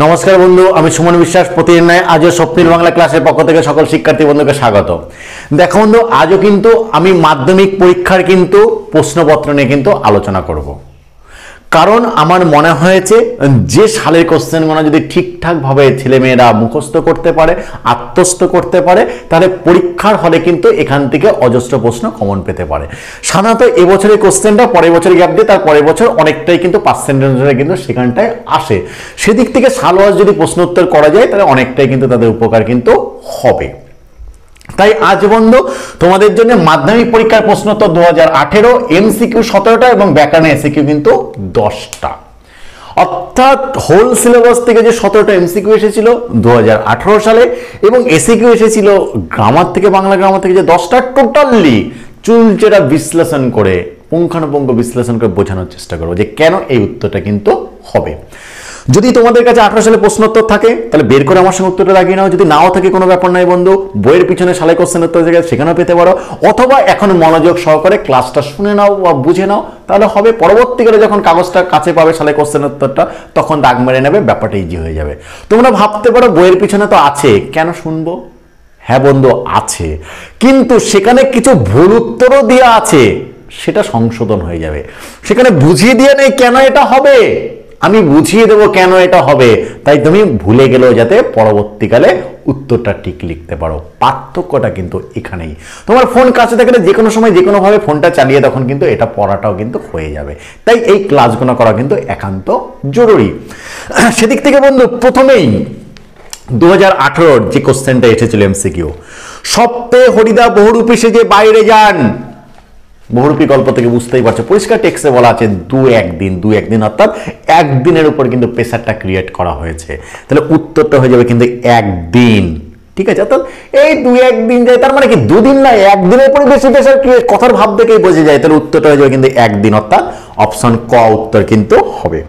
নমস্কার বন্ধু, আমি সুমন বিশ্বাস। প্রতিদিন নয় আজও স্বপ্নিল বাংলা ক্লাসের পক্ষ থেকে সকল শিক্ষার্থী বন্ধুকে স্বাগত। দেখো বন্ধু, আজও কিন্তু আমি মাধ্যমিক পরীক্ষার কিন্তু প্রশ্নপত্র নিয়ে কিন্তু আলোচনা করব। কারণ আমার মনে হয়েছে যে সালের কোশ্চেনগুলো যদি ঠিকঠাকভাবে ছেলেমেয়েরা মুখস্থ করতে পারে, আত্মস্থ করতে পারে, তাহলে পরীক্ষার হলে কিন্তু এখান থেকে অজস্র প্রশ্ন কমন পেতে পারে। সাধারণত এবছরের কোশ্চেনটা পরের বছর গ্যাপ দিয়ে তার পরের বছর অনেকটাই কিন্তু পার্সেন্টেজে কিন্তু সেখানটায় আসে। সেদিক থেকে সালওয়াজ যদি প্রশ্ন উত্তর করা যায় তাহলে অনেকটাই কিন্তু তাদের উপকার কিন্তু হবে। তাই আজ বন্ধু তোমাদের জন্য মাধ্যমিক পরীক্ষার প্রশ্নোত্তর 2018 এমসিকিউ 17টা এবং ব্যাকরণ এসিকিউ কিন্তু 10টা। অর্থাৎ হোল সিলেবাস থেকে যে 17টা এমসিকিউ এসেছিল 2018 সালে এবং এসিকিউ এসেছিল গ্রামার থেকে, বাংলা গ্রামার থেকে যে 10টা, টোটালি চুলচেরা বিশ্লেষণ করে, পুঙ্খানুপুঙ্খ বিশ্লেষণ করে বোঝানোর চেষ্টা করবো যে কেন এই উত্তরটা কিন্তু হবে। যদি তোমাদের কাছে 18 সালে প্রশ্নোত্তর থাকে তাহলে বের করে আমার সঙ্গে উত্তরটা লাগিয়ে নাও। যদি নাও থাকে কোনো ব্যাপার নাই বন্ধু, বইয়ের পিছনে সালে কোশ্চেন উত্তর থেকে সেখানেও পেতে পারো, অথবা এখন মনোযোগ সহকারে ক্লাসটা শুনে নাও বা বুঝে নাও, তাহলে হবে। পরবর্তীকালে যখন কাগজটা কাছে পাবে সালে কোশ্চেন উত্তরটা, তখন দাগ মেরে নেবে, ব্যাপারটা ইজি হয়ে যাবে। তোমরা ভাবতে পারো বইয়ের পিছনে তো আছে, কেন শুনবো? হ্যাঁ বন্ধু, আছে, কিন্তু সেখানে কিছু ভুল উত্তরও দেওয়া আছে, সেটা সংশোধন হয়ে যাবে। সেখানে বুঝিয়ে দিয়ে নেই কেন এটা হবে, আমি বুঝিয়ে দেবো কেন এটা হবে, তাই তুমি ভুলে গেলেও যাতে পরবর্তীকালে উত্তরটা ঠিক লিখতে পারো। পার্থক্যটা কিন্তু এখানেই। তোমার ফোন কাছে থাকলে যে কোনো সময় যে কোনোভাবে ফোনটা চালিয়ে তখন কিন্তু এটা পড়াটাও কিন্তু হয়ে যাবে। তাই এই ক্লাসগুলো করা কিন্তু একান্ত জরুরি। সেদিক থেকে বন্ধু প্রথমেই 2018 যে কোশ্চেনটা এসেছিল এমসিকিউ, সপ্তাহে হরিদা বহুরূপী সেজে বাইরে যান। বহুরূপী গল্প থেকে বুঝতেই পারছো, পরিষ্কার টেক্সটে বলা আছে দু একদিন অর্থাৎ একদিনের উপর কিন্তু প্রেসারটা ক্রিয়েট করা হয়েছে। তাহলে উত্তরটা হয়ে যাবে কিন্তু একদিন। ঠিক আছে, অর্থাৎ এই একদিন যায়, তার মানে কি দুদিন না, একদিনের উপর বেশি প্রেসার ক্রিয়েট, কথার ভাব দেখেই বোঝা যায়। তাহলে উত্তরটা হয়ে যাবে কিন্তু একদিন, অর্থাৎ অপশন ক উত্তর কিন্তু হবে।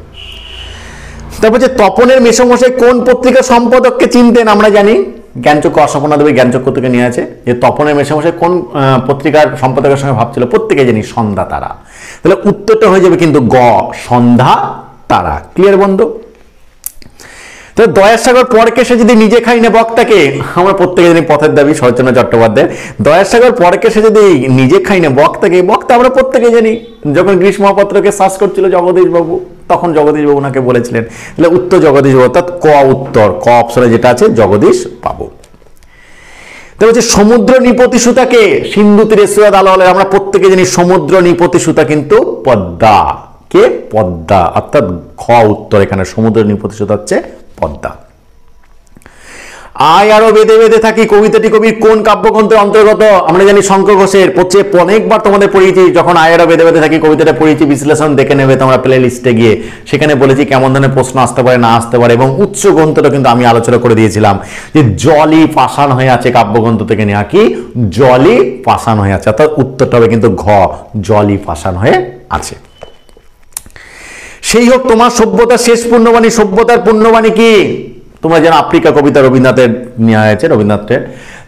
তারপর যে তপনের মেসমশাই কোন পত্রিকার সম্পাদককে চিনতেন? আমরা জানি জ্ঞানচক্ষু অশ্বপনা দেবী জ্ঞানচক্ষু থেকে নিয়ে আছে যে তপনের মেসমশাই কোন পত্রিকার সম্পাদকের সঙ্গে ভাবছিল, প্রত্যেকে জানি সন্ধ্যা তারা। তাহলে উত্তরটা হয়ে যাবে কিন্তু গ, সন্ধ্যা তারা। ক্লিয়ার বন্ধু? তো দয়াসাগর পরকে সে যদি নিজে খাই না বক্তাকে, আমরা প্রত্যেকে জানি পথের দাবি শরৎচন্দ্র চট্টোপাধ্যায়। দয়াসাগর পরকে সে যদি নিজে খাই না বক্তাকে, বক্তা আমরা প্রত্যেকে জানি যখন গ্রীষ্ম মহাপাত্রকে শ্বাস করছিল জগদীশ বাবু, তখন জগদীশ বাবু ওনাকে বলেছিলেন। তাহলে উত্তর জগদীশ বাবু, অর্থাৎ ক উত্তর, ক অপশনে যেটা আছে জগদীশ বাবু। তাহলে হচ্ছে সমুদ্র নিপতি সুতাকে সিন্ধু তীরে সৈয়দ আলাওলের, আমরা প্রত্যেকে জানি সমুদ্র নিপতি সুতা কিন্তু পদ্মা। কে? পদ্মা, অর্থাৎ খ উত্তর এখানে সমুদ্র নিপতি সুতা হচ্ছে পদ্মা। আয় আরো বেঁধে বেঁধে থাকি কবিতাটি কবির কোন কাব্যগ্রন্থের অন্তর্গত? আমরা জানি শঙ্কর ঘোষের। অনেকবার তোমাদের পড়িয়েছি, যখন আয় আরো বেঁধে বেঁধে থাকি কবিতাটা পড়িয়েছি, বিশ্লেষণ দেখে নেবে তোমরা প্লে লিস্টে গিয়ে, সেখানে বলেছি কেমন ধরনের প্রশ্ন আসতে পারে না আসতে পারে, এবং উৎস গ্রন্থটা কিন্তু আমি আলোচনা করে দিয়েছিলাম যে জলই পাষাণ হয়ে আছে, কাব্যগ্রন্থ থেকে নেওয়া। কি? জলই পাষাণ হয়ে আছে, অর্থাৎ উত্তরটা হবে কিন্তু ঘ, জলই পাষাণ হয়ে আছে। সেই হোক তোমার সভ্যতার শেষ পূর্ণবাণী, সভ্যতার পূর্ণবাণী কি? তোমরা যেন আফ্রিকা কবিতা রবীন্দ্রনাথের নেওয়া হয়েছে, রবীন্দ্রনাথের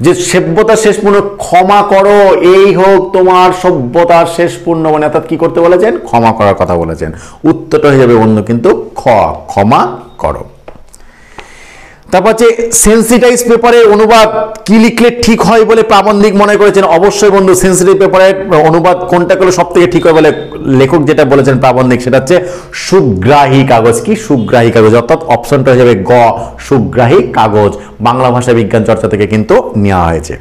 যে সভ্যতার শেষ পূর্ণ, ক্ষমা করো এই হোক তোমার সভ্যতার শেষ পূর্ণবাণী, অর্থাৎ কি করতে বলেছেন? ক্ষমা করার কথা বলেছেন। উত্তরটা হয়ে যাবে বন্ধু কিন্তু খ, ক্ষমা করো। তারপর হচ্ছে সেন্সিটাইজ পেপারের অনুবাদ কি লিখলে ঠিক হয় বলে প্রাবন্ধিক মনে করেছেন? অবশ্যই বন্ধু সেন্সিটিভ পেপারের অনুবাদ কোনটা করলে সব থেকে ঠিক হয় বলে লেখক যেটা বলেছেন প্রাবন্ধিক, সেটা হচ্ছে সুগ্রাহী কাগজ। কি? সুগ্রাহী কাগজ, অর্থাৎ অপশনটা হয়ে যাবে গ, সুগ্রাহী কাগজ। বাংলা ভাষা বিজ্ঞান চর্চা থেকে কিন্তু নেওয়া হয়েছে।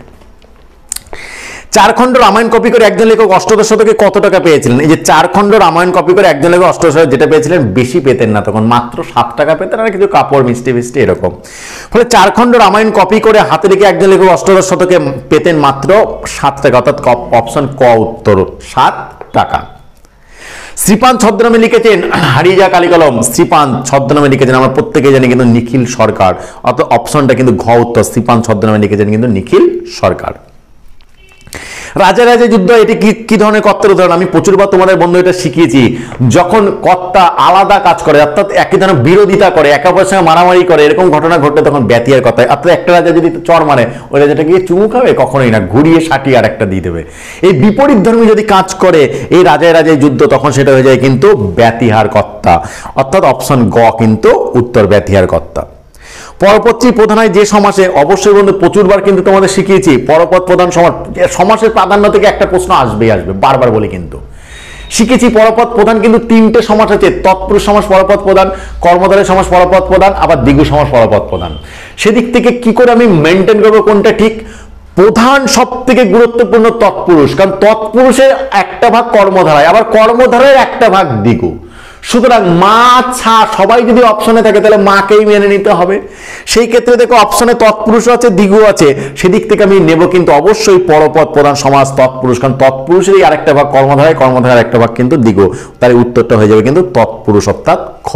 4 খণ্ড রামায়ণ কপি করে একজন লেখক অষ্টাদশ শতকে কত টাকা পেয়েছিলেন? এই যে 4 খণ্ড রামায়ণ কপি করে একজন লেখক অষ্টাদশ শতকে যেটা পেয়েছিলেন, বেশি পেতেন না তখন, মাত্র 7 টাকা পেতেন, আর কিছু কাপড় মিষ্টি মিষ্টি এরকম। ফলে 4 খণ্ড রামায়ণ কপি করে হাতে রেখে একজন লেখক অষ্টাদশ শতকে পেতেন মাত্র 7 টাকা, অর্থাৎ অপশন ক উত্তর 7 টাকা। শ্রীপান ছদ্মনামে লিখেছেন, হারিয়ে যা কালিকলম, শ্রীপান ছদ্মনামে লিখেছেন আমরা প্রত্যেকে জানি কিন্তু নিখিল সরকার, অর্থাৎ অপশনটা কিন্তু ঘ উত্তর, শ্রীপান ছদ্মনামে লিখেছেন কিন্তু নিখিল সরকার। রাজা রাজা যুদ্ধ, এটি কি ধরনের কর্তার উদাহরণ? আমি প্রচুরবার তোমাদের বন্ধু এটা শিখিয়েছি। যখন কর্তা আলাদা কাজ করে, অর্থাৎ একই ধরনের বিরোধিতা করে, একে অপরের সঙ্গে মারামারি করে, এরকম ঘটনা ঘটলে তখন ব্যতিয়ার কথা। অর্থাৎ একটা রাজা যদি চর মারে, ওই রাজাটা গিয়ে চুমু খাবে? কখনোই না, ঘুরিয়ে সাটিয়ে আর একটা দিয়ে দেবে। এই বিপরীত ধর্মী যদি কাজ করে এই রাজায় রাজায় যুদ্ধ, তখন সেটা হয়ে যায় কিন্তু ব্যতিহার কর্তা, অর্থাৎ অপশন গ কিন্তু উত্তর, ব্যতিহার কর্তা। পরপত্রী প্রধান হয় যে সমাসে, অবশ্যই বন্ধু প্রচুরবার কিন্তু তোমাদের শিখিয়েছি পরপদ প্রধান সমাস, সমাসের প্রাধান্য থেকে একটা প্রশ্ন আসবেই আসবে, বারবার বলি কিন্তু শিখেছি। পরপদ প্রধান কিন্তু তিনটে সমাস আছে, তৎপুরুষ সমাস পরপদ প্রধান, কর্মধারয় সমাস পরপদ প্রধান, আবার দ্বিগু সমাস পরপদ প্রধান। সেদিক থেকে কি করে আমি মেনটেন করবো কোনটা ঠিক? প্রধান সব থেকে গুরুত্বপূর্ণ তৎপুরুষ, কারণ তৎপুরুষের একটা ভাগ কর্মধারায়, আবার কর্মধারায় একটা ভাগ দ্বিগু। সুতরাং মা ছা সবাই যদি অপশনে থাকে তাহলে মাকেই মেনে নিতে হবে। সেই ক্ষেত্রে দেখো অপশনে তৎপুরুষ আছে, দ্বিগু আছে, সেদিক থেকে আমি নেব কিন্তু অবশ্যই পরপদ প্রধান সমাস তৎপুরুষ, কারণ তৎপুরুষেরই আরেকটা ভাগ কর্মধারায়, কর্মধারায় একটা ভাগ কিন্তু দ্বিগু। তার উত্তরটা হয়ে যাবে কিন্তু তৎপুরুষ, অর্থাৎ খ।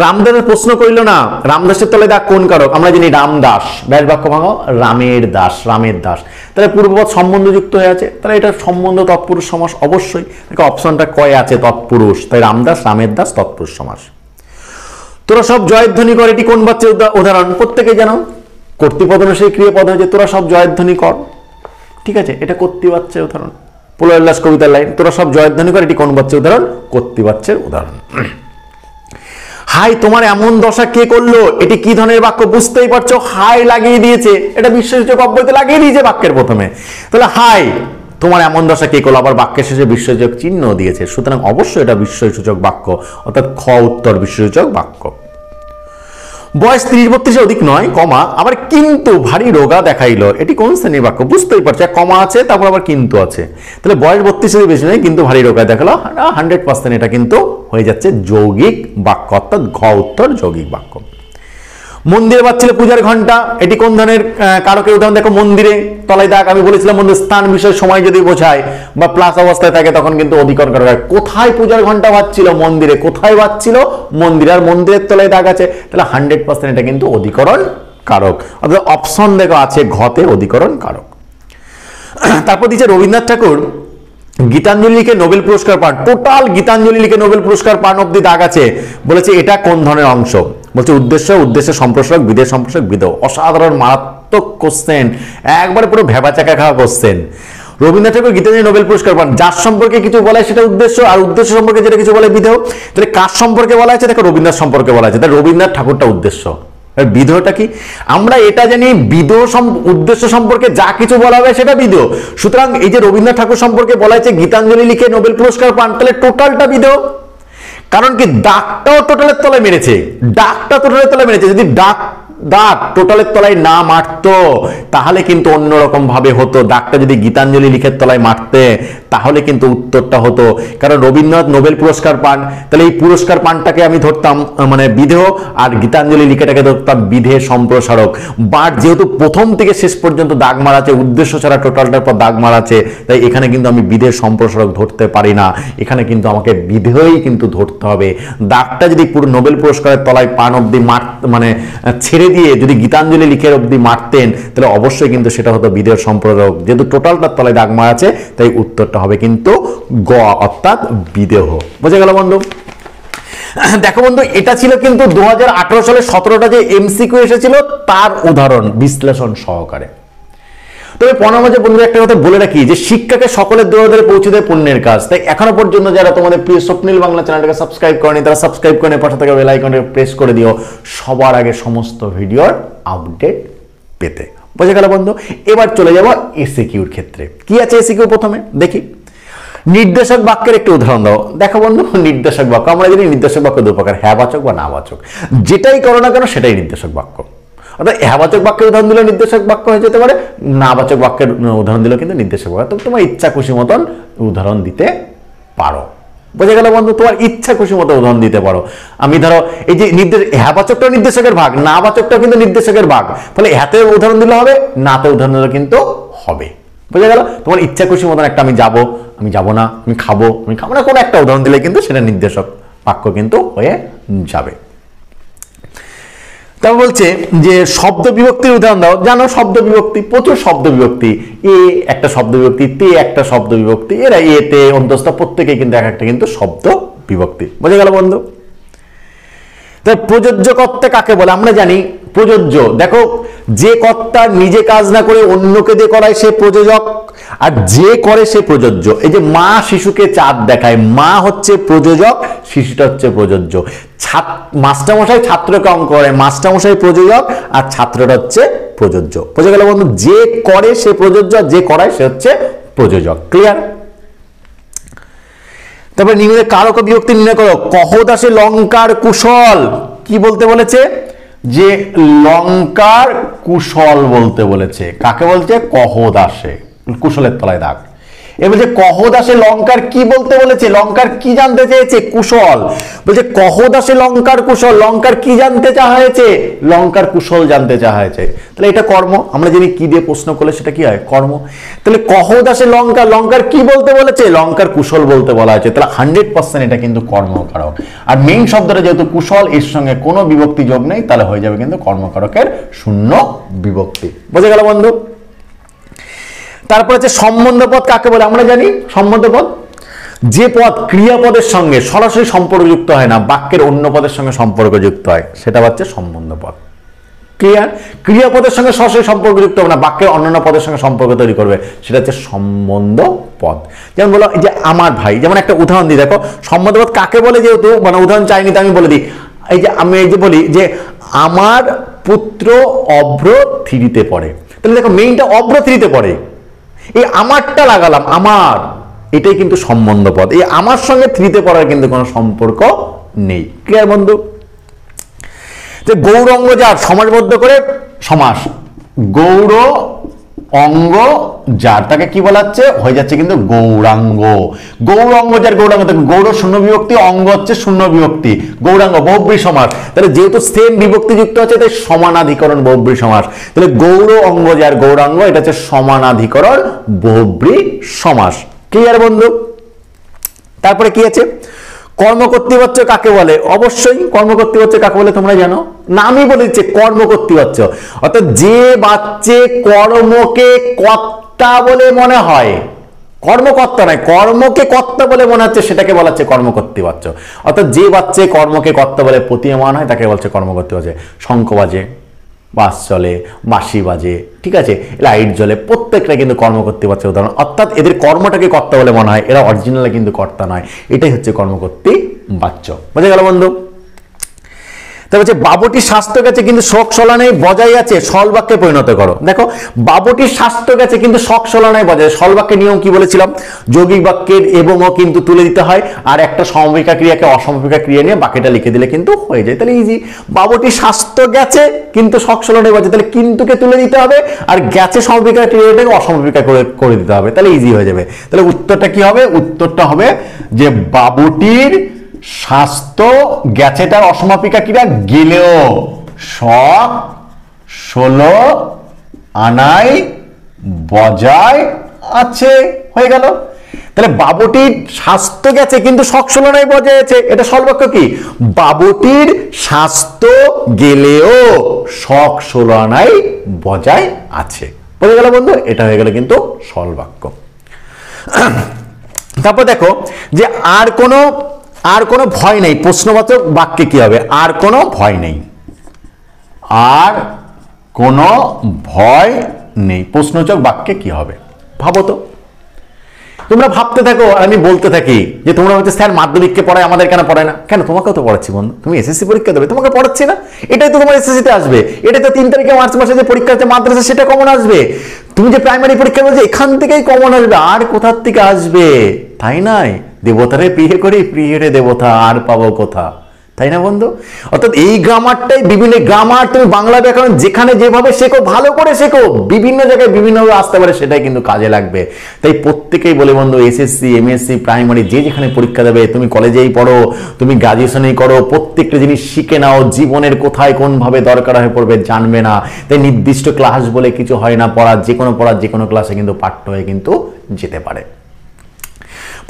রামদাসের প্রশ্ন করিল না, রামদাসের তলে দাগ কোন কারক? আমরা জানি রামদাস, ব্যাস বাক্য ভাঙো, রামের দাস, রামের দাস, তাহলে পূর্বপদ সম্বন্ধযুক্ত হয়ে আছে, তাহলে এটা সম্বন্ধ তৎপুরুষ সমাস অবশ্যই। দেখো অপশনটা কয়ে আছে তৎপুরুষ, তাই রামদাস, রামের দাস, তৎপুরুষ সমাস। তোরা সব জয়ধ্বনি কর, এটি কোন বাচ্চার উদাহরণ? প্রত্যেকে জানো কর্তৃপদ অনুসারে ক্রিয়াপদ হয়েছে, তোরা সব জয়ধ্বনি কর, ঠিক আছে, এটা কর্তৃবাচ্যের উদাহরণ। প্রলয়োল্লাস কবিতার লাইন, তোরা সব জয়ধ্বনি কর, এটি কোন বাচ্চার উদাহরণ? কর্তৃবাচ্যের উদাহরণ। হাই তোমার এমন দশা কে করলো, এটি কি ধরনের বাক্য? বুঝতেই পারছো, হাই লাগিয়ে দিয়েছে, এটা বিশ্বসূচক অব্যয়তে লাগিয়ে দিয়েছে বাক্যের প্রথমে, তাহলে হাই তোমার এমন দশা কে করলো, আবার বাক্যের শেষে বিশ্বসূচক চিহ্ন দিয়েছে, সুতরাং অবশ্যই এটা বিশ্বসূচক বাক্য, অর্থাৎ খ উত্তর বিশ্বসূচক বাক্য। বয়স 30-32 অধিক নয়, কমা, আবার কিন্তু ভারী রোগা দেখাইলো, এটি কোন শ্রেণীর বাক্য? বুঝতেই পারছো, কমা আছে, তারপর আবার কিন্তু আছে, তাহলে বয়স 32 বেশি নয় কিন্তু ভারী রোগা দেখালো, 100% এটা কিন্তু হয়ে যাচ্ছে যৌগিক বাক্য, অর্থাৎ ঘ উত্তর যৌগিক বাক্য। মন্দিরে বাজছিল পূজার ঘন্টা, এটি কোন ধরনের কারকের উদাহরণ? দেখো মন্দিরে তলায় দাগ, আমি বলেছিলাম মন্দির স্থান বিষয় সময় যদি বোঝায় বা প্লাস অবস্থায় থাকে তখন কিন্তু অধিকরণ কারক হয়। কোথায় পূজার ঘন্টা বাজছিল? মন্দিরে। কোথায় বাজছিল? মন্দিরে। আর মন্দিরের তলায় দাগ আছে, তাহলে 100% এটা কিন্তু অধিকরণ কারক, অর্থাৎ অপশন দেখো আছে ঘতে অধিকরণ কারক। তারপর দিচ্ছে রবীন্দ্রনাথ ঠাকুর গীতাঞ্জলি লিখে নোবেল পুরস্কার পান, টোটাল গীতাঞ্জলি লিখে নোবেল পুরস্কার পান অব্দি দাগ আছে, বলেছে এটা কোন ধরনের অংশ? বলছে উদ্দেশ্য, উদ্দেশ্যের সম্প্রসারক, বিধের সম্প্রসারক, বিধেয়। অসাধারণ মারাত্মক কোশ্চেন, একবারে পুরো ভেবাচাকা খাওয়া কোশ্চেন। রবীন্দ্রনাথ ঠাকুর গীতাঞ্জলি নোবেল পুরস্কার পান, যার সম্পর্কে কিছু বলা হয় সেটা উদ্দেশ্য, আর উদ্দেশ্য সম্পর্কে যেটা কিছু বলে বিধেয়। তাহলে কার সম্পর্কে বলা আছে? দেখো রবীন্দ্রনাথ সম্পর্কে বলা আছে, তাই রবীন্দ্রনাথ ঠাকুরটা উদ্দেশ্য। বিধেয়টা কি? আমরা এটা জানি বিধেয় উদ্দেশ্য সম্পর্কে যা কিছু বলা হবে সেটা বিধেয়। সুতরাং এই যে রবীন্দ্রনাথ ঠাকুর সম্পর্কে বলা হয়েছে গীতাঞ্জলি লিখে নোবেল পুরস্কার পান, তাহলে টোটালটা বিধেয়। কারণ কি দাগটাও টোটালের তলায় মেরেছে, ডাকটা টোটালের তলায় মেরেছে। যদি দাগ টোটালের তলায় না মারতো তাহলে কিন্তু অন্যরকম ভাবে হতো। দাগটা যদি গীতাঞ্জলি লিখের তলায় মারতে তাহলে কিন্তু উত্তরটা হতো, কারণ রবীন্দ্রনাথ নোবেল পুরস্কার পান, তাহলে এই পুরস্কার পানটাকে আমি ধরতাম মানে বিধেয়, আর গীতাঞ্জলি লিখেটাকে ধরতাম বিধেয় সম্প্রসারক। বাট যেহেতু প্রথম থেকে শেষ পর্যন্ত দাগ মারা আছে, উদ্দেশ্য ছাড়া টোটালটার পর দাগ মারা আছে, তাই এখানে কিন্তু আমি বিধেয় সম্প্রসারক ধরতে পারি না, এখানে কিন্তু আমাকে বিধেয়ই কিন্তু ধরতে হবে। দাগটা যদি পুরো নোবেল পুরস্কারের তলায় পান অব্দি মানে ছেড়ে দিয়ে যদি গীতাঞ্জলি লিখের অব্দি মারতেন তাহলে অবশ্যই কিন্তু সেটা হতো বিধেয় সম্প্রসারক। যেহেতু টোটালটার তলায় দাগ মারা আছে তাই উত্তরটা হবে কিন্তু গ, অর্থাৎ বিদেহ। বোঝা গেল বন্ধু? দেখো বন্ধু, এটা ছিল কিন্তু 2018 সালে 17টা যে এমসিকিউ এসেছিল তার উদাহরণ বিশ্লেষণ সহকারে। তবে পরমাজে বন্ধু একটা কথা বলে রাখি যে শিক্ষাকে সকলের দূরে পৌঁছে দেয় পুণ্যের কাজ। তাই এখনো পর্যন্ত যারা তোমাদের প্রিয় স্বপ্নিল বাংলা চ্যানেলটাকে সাবস্ক্রাইব করেনি তারা সাবস্ক্রাইব করে পাশে থাকা বেল আইকনটা প্রেস করে দিও সবার আগে সমস্ত ভিডিওর আপডেট পেতে। বোঝা গেল বন্ধু? এবার চলে যাব এসিকিউর ক্ষেত্রে। কি আছে এসিকিউ? প্রথমে দেখি নির্দেশক বাক্যের একটি উদাহরণ দাও। দেখো বন্ধু, নির্দেশক বাক্য আমরা জানি নির্দেশক বাক্য দু প্রকার, হ্যাঁবাচক বা নাবাচক। যেটাই করো না কেন সেটাই নির্দেশক বাক্য। অর্থাৎ হ্যাঁবাচক বাক্যের উদাহরণ দিলে নির্দেশক বাক্য হয়ে যেতে পারে, নাবাচক বাক্যের উদাহরণ দিলেও কিন্তু নির্দেশক বাক্য। তো তোমার ইচ্ছা খুশি মতন উদাহরণ দিতে পারো। বোঝা গেল বন্ধু? তোমার ইচ্ছা খুশি মতো উদাহরণ দিতে পারো। আমি ধরো এই যে হ্যাঁবাচকটাও নির্দেশকের ভাগ, নাবাচকটাও কিন্তু নির্দেশকের ভাগ, তাহলে হ্যাঁতে উদাহরণ দিলে হবে, নাতে উদাহরণ দিলে কিন্তু হবে। বোঝা গেল? তোমার ইচ্ছা খুশি মতন একটা আমি যাব না, আমি খাবো না, কোনো একটা উদাহরণ দিলে কিন্তু সেটা নির্দেশক বাক্য কিন্তু হয়ে যাবে। তারপর বলছে যে শব্দ বিভক্তির উদাহরণ দাও। জানো শব্দ বিভক্তি, প্রচুর শব্দ বিভক্তি, এ একটা শব্দ বিভক্তি, তে একটা শব্দ বিভক্তি, এরা এতে অন্তস্থ প্রত্যেকেই কিন্তু এক একটা কিন্তু শব্দ বিভক্তি। বোঝা গেল বন্ধু? তাই প্রযোজ্য কর্তা কাকে বলে আমরা জানি। প্রযোজ্য, দেখো যে কর্তা নিজে কাজ না করে অন্যকে দিয়ে করায় সে প্রযোজক, আর যে করে সে প্রযোজ্য। এই যে মা শিশুকে চাঁদ দেখায়, মা হচ্ছে প্রযোজক, শিশুটা হচ্ছে প্রযোজ্য। মাস্টারমশাই ছাত্রকে অঙ্ক করে, মাস্টারমশাই প্রযোজক আর ছাত্রটা হচ্ছে প্রযোজ্য। বোঝা গেল বন্ধু? যে করে সে প্রযোজ্য, যে করায় সে হচ্ছে প্রযোজক। ক্লিয়ার? তারপরে নিম্নে কারক বিভক্তি নির্ণয় করো। কহদাসে লঙ্কার কুশল, কি বলতে বলেছে? যে লঙ্কার কুশল বলতে বলেছে। কাকে বলছে? কহদাসে, কুশলের তলায় দাগ। এবার যে কহদাসে লঙ্কার কি বলতে বলেছে? লঙ্কার কি জানতে চেয়েছে? কুশল। বলছে কহদাসে লঙ্কার কুশল, লঙ্কার কি জানতে চাওয়া হয়েছে? লঙ্কার কুশল জানতে চাওয়া হয়েছে। তাহলে এটা কর্ম, আমরা জানি কি দিয়ে প্রশ্ন করলে সেটা কি হয়? কর্ম। তাহলে কহদাসে লঙ্কার, লঙ্কার কি বলতে বলেছে? লঙ্কার কুশল বলতে বলা হয়েছে। তাহলে 100% এটা কিন্তু কর্মকারক। আর মেইন শব্দটা যেহেতু কুশল, এর সঙ্গে কোনো বিভক্তি যোগ নেই, তাহলে হয়ে যাবে কিন্তু কর্মকারকের শূন্য বিভক্তি। বোঝা গেল বন্ধু? তারপর হচ্ছে সম্বন্ধ পদ কাকে বলে আমরা জানি। সম্বন্ধ পদ যে পদ ক্রিয়াপদের সঙ্গে সরাসরি সম্পর্কযুক্ত হয় না, বাক্যের অন্য পদের সঙ্গে সম্পর্কযুক্ত হয়, সেটা হচ্ছে সম্বন্ধ পদ। ক্লিয়ার? ক্রিয়াপদের সঙ্গে সরাসরি সম্পর্কযুক্ত হবে না, বাক্যের অন্যান্য পদের সঙ্গে সম্পর্ক তৈরি করবে, সেটা হচ্ছে সম্বন্ধ পদ। যেমন বলো এই যে আমার ভাই, যেমন একটা উদাহরণ দিই, দেখো সম্বন্ধ পদ কাকে বলে, যেহেতু মানে উদাহরণ চাইনি তো আমি বলে দিই। এই যে আমি এই যে বলি যে আমার পুত্র অভ্র 3-তে পড়ে, তাহলে দেখো মেইনটা অভ্র 3-তে পড়ে, এই আমারটা লাগালাম, আমার, এটাই কিন্তু সম্বন্ধ পদ। এই আমার সঙ্গে 3-তে পড়ার কিন্তু কোনো সম্পর্ক নেই। ক্লিয়ার বন্ধু? যে গৌরঙ্গ যার সমাসবদ্ধ করে সমাস, গৌর অঙ্গ যার, তাকে কি বলা হচ্ছে? হয়ে যাচ্ছে কিন্তু গৌরাঙ্গ। গৌরঙ্গ যার, গৌরাঙ্গ, গৌর শূন্য বিভক্তি, অঙ্গ হচ্ছে শূন্য বিভক্তি, গৌরাঙ্গ বহুব্রী সমাস। তাহলে যেহেতু সেম বিভক্তি যুক্ত আছে তাই সমানাধিকরণ বহুব্রী সমাস। তাহলে গৌর অঙ্গ যার গৌরাঙ্গ, এটা হচ্ছে সমানাধিকরণ বহুব্রী সমাস। ক্লিয়ার বন্ধু? তারপরে কি আছে? কর্মকর্তৃবাচ্য কাকে বলে? অবশ্যই কর্মকর্তৃবাচ্য কাকে বলে তোমরা জানো, নামই বলে দিচ্ছে কর্মকর্তৃবাচ্য। অর্থাৎ যে বাচ্চে কর্মকে কর্তা বলে মনে হয়, কর্মকর্তা নয়, কর্মকে কর্তা বলে মনে হচ্ছে, সেটাকে বলা হচ্ছে কর্মকর্তৃবাচ্য। অর্থাৎ যে বাচ্চে কর্মকে কর্তা বলে প্রতীয়মান হয় তাকে বলছে কর্মকর্তৃবাচ্য। শঙ্খ বাজে, বাস চলে, বাঁশি বাজে, ঠিক আছে, লাইট জ্বলে, প্রত্যেকটা কিন্তু কর্মকর্তৃবাচ্য উদাহরণ। অর্থাৎ এদের কর্মটাকে কর্তা বলে মনে হয়, এরা অরিজিনালি কিন্তু কর্তা নয়, এটাই হচ্ছে কর্মকর্তৃবাচ্য। বোঝা গেল বন্ধু? তারপর হচ্ছে বাবুটির স্বাস্থ্য গেছে কিন্তু শোক সলানায় বজায় আছে, সরল বাক্যে পরিণত করো। দেখো বাবুটির স্বাস্থ্য গেছে কিন্তু শোক সলানায় বজায়, সরল বাক্যের নিয়ম কি বলেছিলাম? যৌগিক বাক্যের এবংও কিন্তু তুলে দিতে হয়, আর একটা সমভিকা ক্রিয়াকে অসমভিকা ক্রিয়া নিয়ে বাকিটা লিখে দিলে কিন্তু হয়ে যায়। তাহলে ইজি। বাবুটির স্বাস্থ্য গেছে কিন্তু শোক সলানায় বজায়, তাহলে কিন্তুকে তুলে দিতে হবে, আর গেছে সমভিকা ক্রিয়াটাকে অসমভিকা করে দিতে হবে, তাহলে ইজি হয়ে যাবে। তাহলে উত্তরটা কি হবে? উত্তরটা হবে যে বাবুটির স্বাস্থ্য গেছে, তার অসমাপিকা ক্রিয়া গেলেও শোক 16 আনায় বজায় আছে, হয়ে গেল। তাহলে বাবুটির স্বাস্থ্য গেছে কিন্তু শোক 16 আনায় বজায় আছে, এটা সরল বাক্য কি? বাবুটির স্বাস্থ্য গেলেও শোক 16 আনায় বজায় আছে। বোঝা গেল বন্ধু? এটা হয়ে গেল কিন্তু সরল বাক্য। তারপর দেখো যে আর কোনো ভয় নেই, প্রশ্নবাচক বাক্যে কি হবে? আর কোনো ভয় নেই, আর কোনো ভয় নেই, প্রশ্নবাচক বাক্যে কি হবে? ভাবো তো, তোমরা ভাবতে থাকো আর আমি বলতে থাকি যে তোমরা হচ্ছে স্যার মাধ্যমিককে পড়ায়, আমাদের কেন পড়ায় না? কেন, তোমাকেও তো পড়াচ্ছি বন্ধু, তুমি এসএসসি পরীক্ষা দেবে, তোমাকে পড়াচ্ছি না? এটাই তো তোমার এসএসসিতে আসবে, এটাই তো 3 তারিখে মার্চ মাসে যে পরীক্ষা আছে মাদ্রাসা, সেটা কমন আসবে। তুমি যে প্রাইমারি পরীক্ষা বলছো এখান থেকেই কমন আসবে, আর কোথার থেকে আসবে? তাই নয়, দেবতারে প্রিয় করি, প্রিয়রে দেবতা আর পাবো কোথা, তাই না বন্ধু? অর্থাৎ এই গ্রামারটাই, বিভিন্ন গ্রামার তুমি বাংলা ব্যাকরণ যেখানে যেভাবে শেখো, ভালো করে শেখো, বিভিন্ন জায়গায় বিভিন্নভাবে আসতে পারে, সেটাই কিন্তু কাজে লাগবে। তাই প্রত্যেকেই বলে বন্ধু, এসএসসি, এমএসসি, প্রাইমারি যে যেখানে পরীক্ষা দেবে, তুমি কলেজেই পড়ো, তুমি গ্রাজুয়েশনেই করো, প্রত্যেকটা জিনিস শিখে নাও, জীবনের কোথায় কোনভাবে দরকার হয়ে পড়বে জানবে না। তাই নির্দিষ্ট ক্লাস বলে কিছু হয় না, পড়ার যে কোনো ক্লাসে কিন্তু পাঠ্য হয়ে কিন্তু যেতে পারে।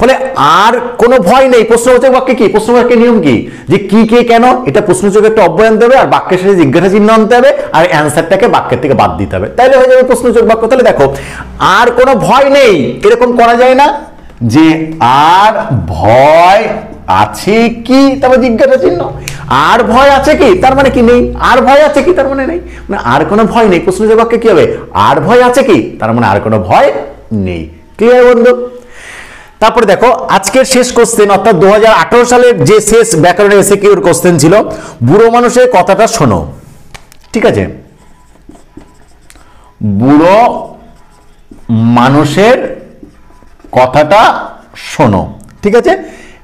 ফলে আর কোনো ভয় নেই। প্রশ্নবাচক বাক্যে কি, প্রশ্নবাক্যের নিয়ম কি, যে কি কে কেন এটা প্রশ্নবাচক একটা অব্যয় আনতে হবে, আর বাক্যের সাথে জিজ্ঞাসা চিহ্ন আনতে হবে, আর অ্যান্সারটাকে বাক্যের থেকে বাদ দিতে হবে, তাহলে হয়ে যাবে প্রশ্নবাচক বাক্য। তাহলে দেখো, আর কোনো ভয় নেই এরকম করা যায় না, যে আর ভয় আছে কি, তারপর জিজ্ঞাসা চিহ্ন। আর ভয় আছে কি তার মানে কি নেই, আর ভয় আছে কি তার মানে নেই, মানে আর কোনো ভয় নেই। প্রশ্নবাচক বাক্যে কি হবে, আর ভয় আছে কি তার মানে আর কোনো ভয় নেই। ক্লিয়ার বন্ধু? তারপরে দেখো আজকের শেষ কোশ্চেন, অর্থাৎ 2018 সালের যে শেষ ব্যাকরণ এসএকিউর কোশ্চেন ছিল, বুড়ো মানুষের কথাটা শোনো। ঠিক আছে, বুড়ো মানুষের কথাটা শোনো। ঠিক আছে,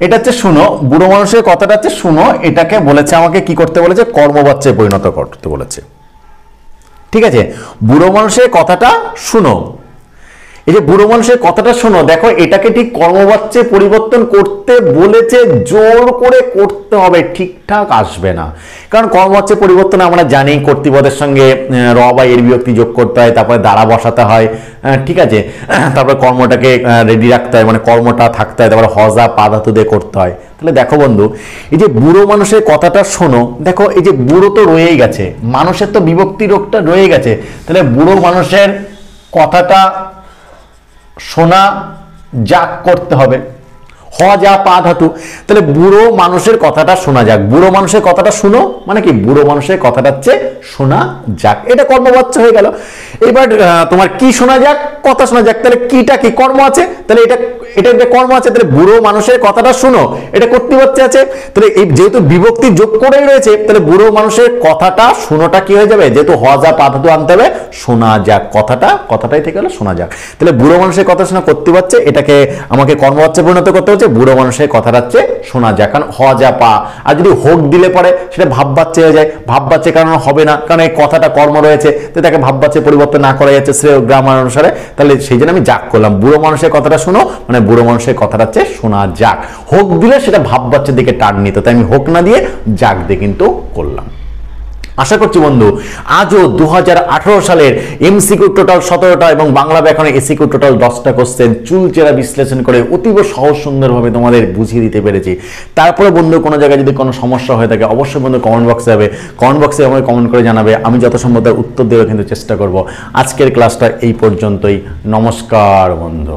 এটা হচ্ছে শুনো, বুড়ো মানুষের কথাটা হচ্ছে শুনো, এটাকে বলেছে আমাকে কি করতে বলেছে, কর্মবাচ্যে পরিণত করতে বলেছে। ঠিক আছে, বুড়ো মানুষের কথাটা শুনো, এই যে বুড়ো মানুষের কথাটা শোনো, দেখো এটাকে ঠিক কর্মবাচ্যে পরিবর্তন করতে বলেছে, জোর করে করতে হবে, ঠিকঠাক আসবে না। কারণ কর্মবাচ্যে পরিবর্তন আমরা জানি কর্তৃপদের সঙ্গে র বা এর বিভক্তি যোগ করতে হয়, তারপরে দ্বারা বসাতে হয়। ঠিক আছে, তারপরে কর্মটাকে রেডি রাখতে হয়, মানে কর্মটা থাকতে হয়, তারপরে হজা পা ধাতু দিয়ে করতে হয়। তাহলে দেখো বন্ধু, এই যে বুড়ো মানুষের কথাটা শোনো, দেখো এই যে বুড়ো তো রয়েই গেছে, মানুষের তো বিভক্তি রোগটা রয়ে গেছে, তাহলে বুড়ো মানুষের কথাটা শোনা যাক করতে হবে, হ যা পা ধাতু, তাহলে বুড়ো মানুষের কথাটা শোনা যাক। বুড়ো মানুষের কথাটা শুনো মানে কি, বুড়ো মানুষের কথাটা হচ্ছে শোনা যাক, এটা কর্মবাচ্য হয়ে গেল। এবার তোমার কি শোনা যাক, কথা শোনা যাক, তাহলে কিটা কি, কর্ম আছে, তাহলে এটা একটা কর্ম আছে, তাহলে বুড়ো মানুষের কথাটা শুনো, এটা কর্তৃপক্ষে আছে, তাহলে এই যেহেতু বিভক্তি যোগ করেই রয়েছে, তাহলে বুড়ো মানুষের কথাটা শুনোটা কি হয়ে যাবে, যেহেতু হ যা পা ধাতু আনতে হবে, শোনা যাক, কথাটাই থেকে হলো শোনা যাক। তাহলে বুড়ো মানুষের কথা শোনা কর্তৃপক্ষে, এটাকে আমাকে কর্মবাচ্যে পরিণত করতে হচ্ছে, বুড়ো মানুষের কথাটা হচ্ছে শোনা যাক, কারণ হ যা পা, আর যদি হোক দিলে পরে সেটা ভাববাচ্যে হয়ে যায়, ভাববাচ্যে কারণ হবে না, কারণ এই কথাটা কর্ম রয়েছে, তো তাকে ভাববাচ্যে পরিবর্তন না করা যাচ্ছে শ্রেয় গ্রামার অনুসারে, তাহলে সেই জন্য আমি যাক করলাম, বুড়ো মানুষের কথাটা শোনো মানে বুড়ো মানুষের কথাটা হচ্ছে শোনা যাক। হোক দিলে সেটা ভাববাচ্যের দিকে টার্ন নিত, তাই আমি হোক না দিয়ে যাক দিয়ে কিন্তু করলাম। আশা করছি বন্ধু আজও 2018 সালের এমসিকিউ টোটাল 17টা এবং বাংলা ব্যাকরণে এসিকিউ টোটাল 10টা কোশ্চেন চুলচেরা বিশ্লেষণ করে অতীব সহজ সুন্দরভাবে তোমাদের বুঝিয়ে দিতে পেরেছি। তারপরে বন্ধু কোনো জায়গায় যদি কোনো সমস্যা হয়ে থাকে অবশ্যই বন্ধু কমেন্ট বক্সে যাবে, কমেন্ট বক্সে আমাকে কমেন্ট করে জানাবে, আমি যত সম্ভব উত্তর দেওয়ার কিন্তু চেষ্টা করব। আজকের ক্লাসটা এই পর্যন্তই, নমস্কার বন্ধু।